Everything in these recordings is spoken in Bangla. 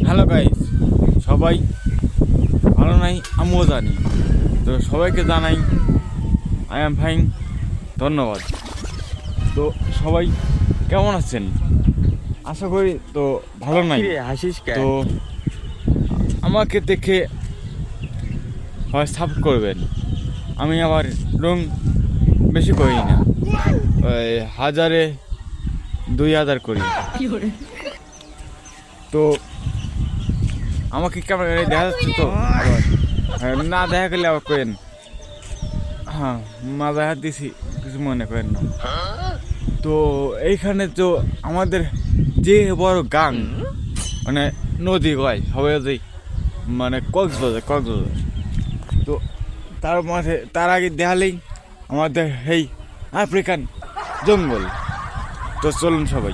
হ্যালো গাইস, সবাই ভালো নাই, আমিও জানি। তো সবাইকে জানাই আই এম ফাইন, ধন্যবাদ। তো সবাই কেমন আছেন? আশা করি তো ভালো নাই। হাসিস তো আমাকে দেখে হয় সাপোর্ট করবেন। আমি আবার রং বেশি করি না, ওই 1000-এ 2000 করি। তো আমাকে কেমন দেখা যাচ্ছে তো আবার না দেখা গেলে আবার করেন। হ্যাঁ, মাথায় হাত দিছি, কিছু মনে করেন না। তো এইখানে তো আমাদের যে বড় গাং, মানে নদী কয় সবাই যে, মানে কক্সবাজার। তো তার মাঝে তার আগে দেখালেই আমাদের এই আফ্রিকান জঙ্গল। তো চলুন সবাই,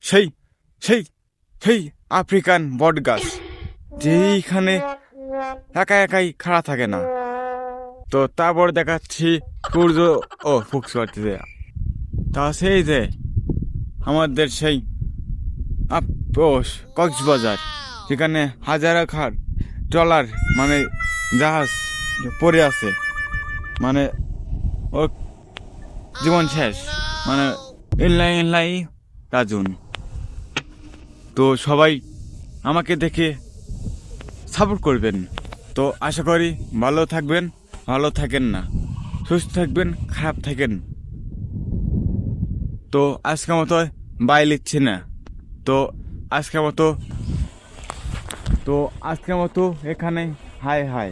সেই সেই সেই আফ্রিকান বট গাছ, যেইখানে একা একাই খাড়া থাকে না। তো তারপর দেখাচ্ছি সূর্য ও ফুকস করতেছে। তা সেই যে আমাদের সেই কক্সবাজার, সেখানে হাজারা খার ট্রলার, মানে জাহাজ পড়ে আছে, মানে ওর জীবন শেষ, মানে ইনলাই রাজুন। তো সবাই আমাকে দেখে সাপোর্ট করবেন। তো আশা করি ভালো থাকবেন, ভালো থাকেন না, সুস্থ থাকবেন, খারাপ থাকেন। তো আজকের মতো বাই লিখছি না। তো আজকের মতো এখানে হাই হাই।